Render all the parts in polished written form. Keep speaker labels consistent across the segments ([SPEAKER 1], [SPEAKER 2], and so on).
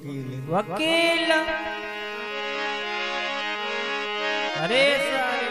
[SPEAKER 1] वकील अरे सारे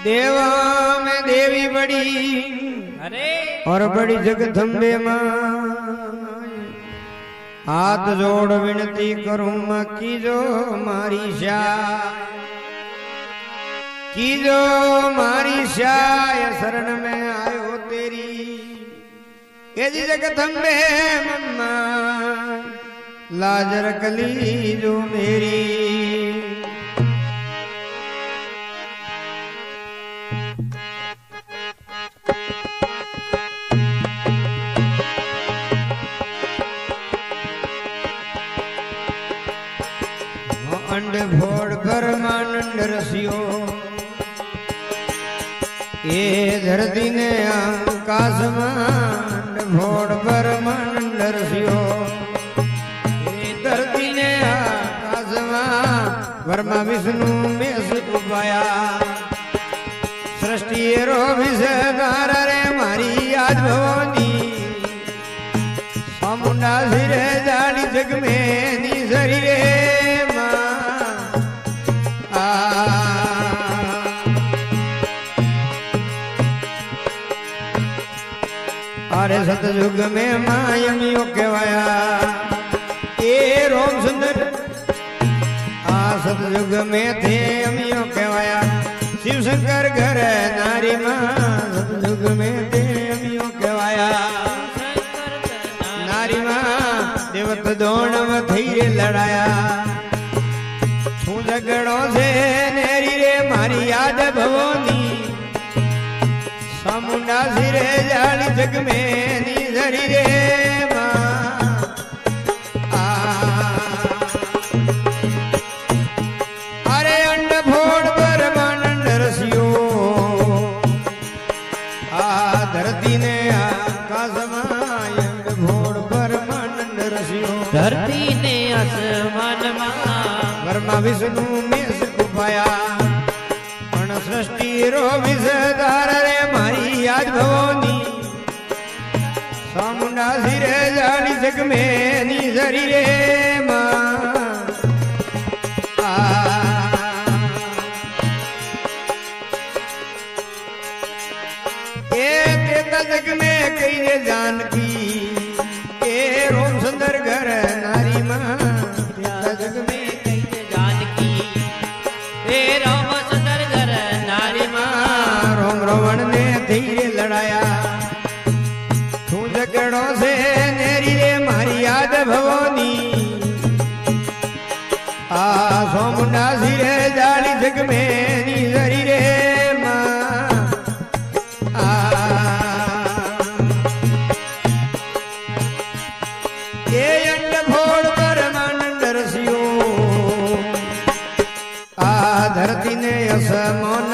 [SPEAKER 2] देवा में देवी बड़ी
[SPEAKER 1] अरे
[SPEAKER 2] और बड़ी जगदम्बे मां हाथ जोड़ विनती करूं मां कीजो मारी श्याय कीजो मारी श्याय शरण में आयो तेरी ये जी जगदम्बे मम्मा लाज रख लीजो मेरी अंड भोड़ ब्रह्मांड रसियो ये धरती ने आकाश मांड भोड़ ब्रह्मांड रसियो ये धरती ने आकाश मां वर्मा विष्णु में सुपाया सृष्टि रो विषदार रे मारी याद भवनी सामुंडा सिरे जानी जग में नी शरीरे अरे सतयुग में मायमियो कहवाया ए रोम सुंदर आ सतयुग में थे अमियो कहवाया शिव शंकर घर नारी मां सतयुग में थे अमियो कहवाया नारी मां देवत दोनम थई लड़ाया छू झगड़ो से नेरी रे मारी याद भवोनी सामुंडा सिरे जानी जग में नी धरी रे मां अरे अंड भोड़ ब्रह्मांड रसियो आ धरती ने आकाश मां अंड भोड़ ब्रह्मांड रसियो
[SPEAKER 1] धरती ने आसमान मां
[SPEAKER 2] वर्मा विष्णु में सुपाया सृष्टि रो विषदार रे मारी याद भवनी सामुंडा सिरे जानी जग में नी धरी रे मां ये तेता जग में कई रे जानकी ये रोम सुंदर घर नारी मां तेता जग में
[SPEAKER 1] कई जानकी हे राम
[SPEAKER 2] रावण ने धीरे लड़ाया तू झगड़ों से नेरी रे मारी याद भवनी आ सोमुंडा सिरे जाली जग में नी धरी रे मां ये अंड भोड़ ब्रह्मांड रसियो आ धरती ने असमान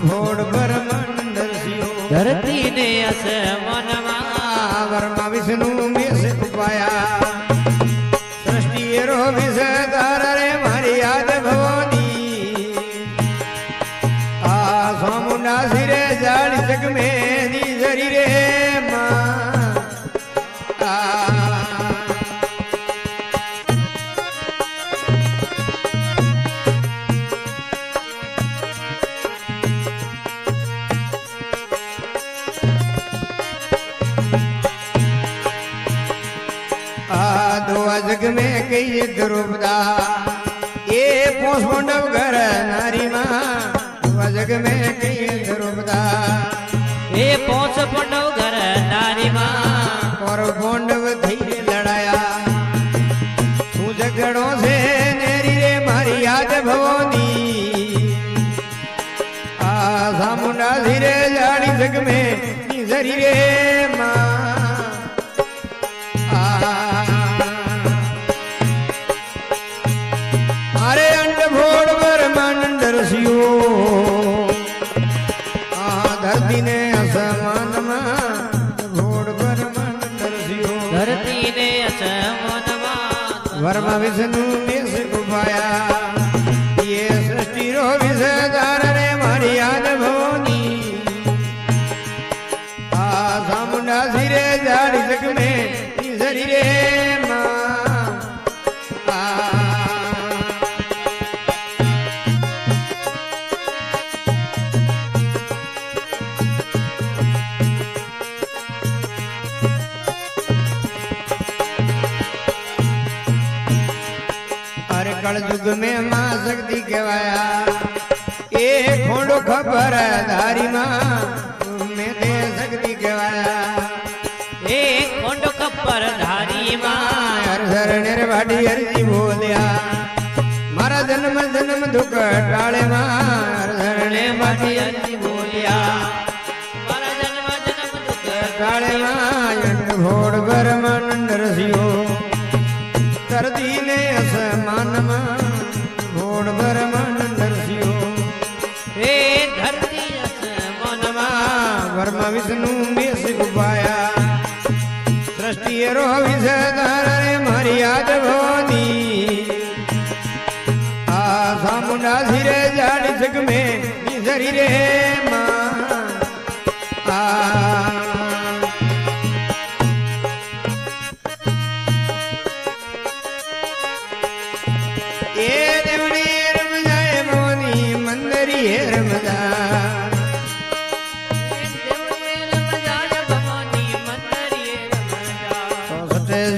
[SPEAKER 2] भोड़ ब्रह्मांड रसियो
[SPEAKER 1] धरती ने आसमान
[SPEAKER 2] वर्मा विष्णु में से उपाया सृष्टि रो विषदार रे मारी याद भवनी आ सामुंडा सिरे जानी जग में नी धरी रे मां जग में कई द्रुपदा ये पोष पांडव घर नारी मां जग में कई द्रुपदा
[SPEAKER 1] ये पोष पांडव घर नारी मां
[SPEAKER 2] और पांडव थी लड़ाया तू झगड़ों से नेरी रे मारी याद भवनी आ सामुंडा सिरे जानी जग में नी धरी रे मां अरे अंड भोड़ ब्रह्मांड रसियो आ धरती ने आसमान मां भोड़ ब्रह्मांड रसियो
[SPEAKER 1] धरती ने आसमान
[SPEAKER 2] वर्मा विष्णु में से उपाया ये सृष्टि रो विषदार रे मारी याद भवनी आ માં अरे कल युग में मां शक्ति कहवाया ए खोड़ो खबर धारी मां में दे शक्ति कहवाया
[SPEAKER 1] ए खोंडो खबर धारी मां
[SPEAKER 2] हर शरण वाडी हरजी बोलिया मारा जन्म जन्म दुख टाळे मां हर शरण वाडी
[SPEAKER 1] हरजी बोलिया मारा जन्म जन्म दुख
[SPEAKER 2] टाळे मां यंड घोड़ बर मन रसियो तरदी ने असमान मां घोड़ बर मन रसियो
[SPEAKER 1] हे धरती असमान मां
[SPEAKER 2] वर्मा विष्णु में सिपाया सृष्टि रो विषधार रे मारी याद भोनी आ सामुंडा सिरे जाड़ जग में निजरी रे मां आ ए देवड़ी रम जाए भोनी मंदरी रम जा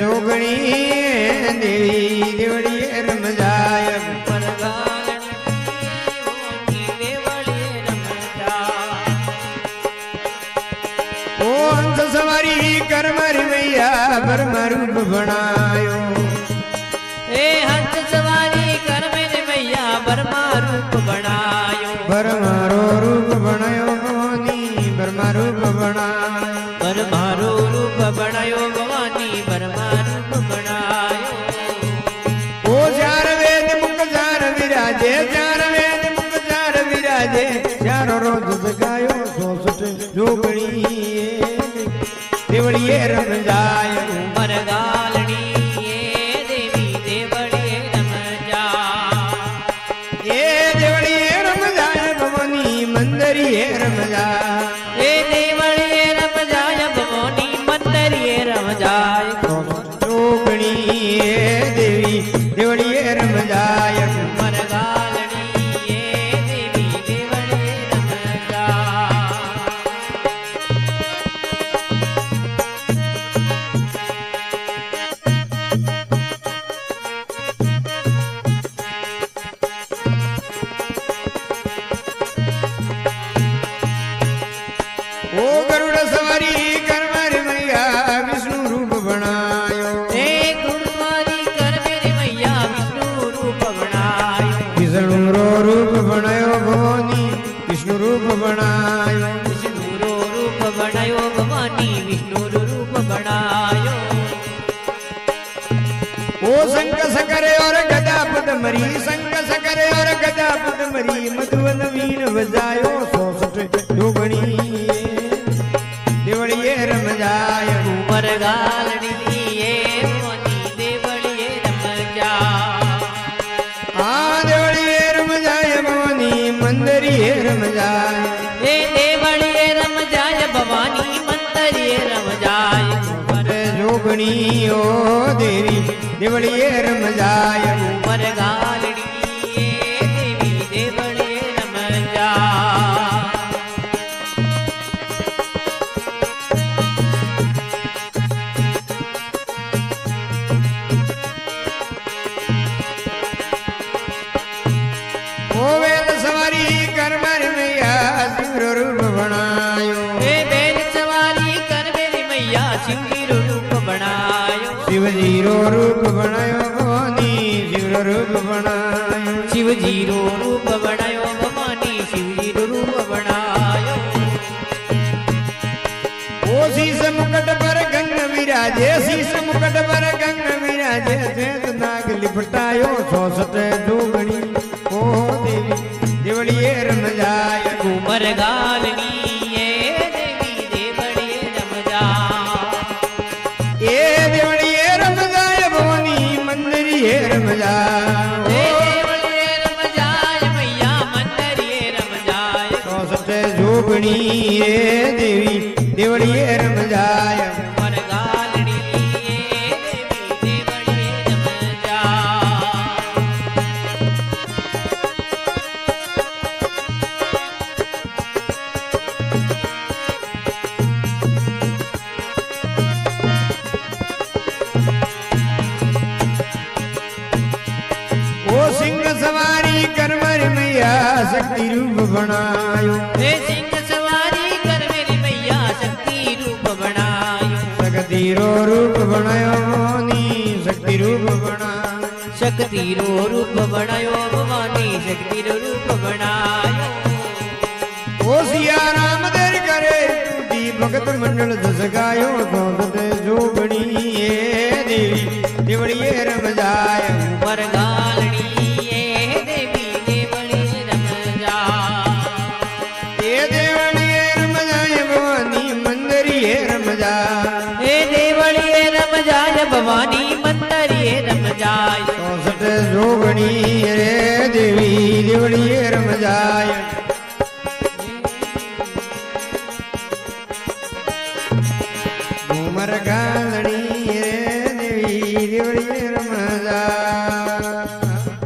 [SPEAKER 2] जोगणी देवी देवड़ी रम जाय ओ हंस सवारी कर मारी मैया बरमा रूप बनायो
[SPEAKER 1] ए हंस सवारी कर मेरे मैया बरमा रूप बनायो
[SPEAKER 2] बरमारो रूप बनायो भवानी बरमा रूप बनायो
[SPEAKER 1] बरमारो रूप बनायो भवानी बरमा रूप बनायो
[SPEAKER 2] ओ चार वेद मुख चार विराजे चार वेद मुख चार विराजे चारों रोज जगायो 64 जोगणी देवड़िए रम जाय
[SPEAKER 1] मरगालनी देवी देवड़िए रम जा
[SPEAKER 2] ये देवड़िए रम जाय भवानी मंदरिए रम जा
[SPEAKER 1] ए देवड़िए रम जाय भवानी मंदरिए रम जाय
[SPEAKER 2] जोगणी देवी देवड़िए रम जाय
[SPEAKER 1] मरगालनी देवी देवड़िए रम जा
[SPEAKER 2] ओ गरुड़ सवारी कर मारी मैया विष्णु रूप बनायो
[SPEAKER 1] ए गुरुवारी कर मेरी मैया विष्णु रूप बनायो
[SPEAKER 2] विष्णु रो रूप बनायो भवानी विष्णु रूप बनायो
[SPEAKER 1] विष्णु रो रूप बनायो भवानी विष्णु रो रूप बनायो
[SPEAKER 2] ओ शंख सकरे और गदा पद मरी शंख सकरे और गदा पद मरी मधुवन वीण बजायो 64 जोगणी देवड़िए रम जाय
[SPEAKER 1] मरगालनी भवानी देवड़िए रम जा
[SPEAKER 2] आ देवड़िए रम जाय भवानी मंदरिए रम जाय
[SPEAKER 1] ए देवड़िए रम जाय भवानी मंदरिए रम जाय
[SPEAKER 2] जोगणी ओ देवी देवड़िए रम जाय
[SPEAKER 1] मरगालनी देवी देवड़िए रम जा
[SPEAKER 2] ओ वेद सवारी कर मारी मैया शिव रूप बनायो
[SPEAKER 1] हे बैल सवारी कर मेरी मैया शिवजी रो रूप बनायो
[SPEAKER 2] शिवजी रो रूप बनायो भवानी शिव रूप बनायो
[SPEAKER 1] शिवजी रो रूप बनायो भवानी शिवजी रो रूप बनायो
[SPEAKER 2] ओ शीस मुकुट पर गंग विराजे शीस मुकुट पर गंग विराजे श्वेत नाग लिपटायो 64 जोगणी ओ देवी देवड़िए रम जाय
[SPEAKER 1] मरगालनी देवी देवड़िए रम जा
[SPEAKER 2] ए देवड़िए रम जाय भवानी मंदिरिए रम जाय
[SPEAKER 1] हे देवड़िए रम जाय मैया मंदरिए रम जाय
[SPEAKER 2] 64 जोगणी देवी देवड़िए रम जाय
[SPEAKER 1] मरगालनी देवी
[SPEAKER 2] रूप बनायो
[SPEAKER 1] हे सिंह सवारी कर मेरी मैया शक्ति रूप बनायो
[SPEAKER 2] शक्ति रो रूप बनायो नी शक्ति रूप बनायो
[SPEAKER 1] शक्ति रो रूप बनायो भवानी शक्ति रो रूप बनायो
[SPEAKER 2] ओ सिया राम देर करे दी भगत मंडल दस गायो सौसत जोगणी ए देवी देवड़िए रम जाय
[SPEAKER 1] उमर गालड़ी ये देवी देवली रम जा
[SPEAKER 2] ए देवड़िए रम जाय भवानी मंदिरिए रम जाय
[SPEAKER 1] हे देवली रम जाय भवानी मंदिर रम जाय
[SPEAKER 2] सौसत जोगणी रे देवी देवड़िए रम जाय उमर गा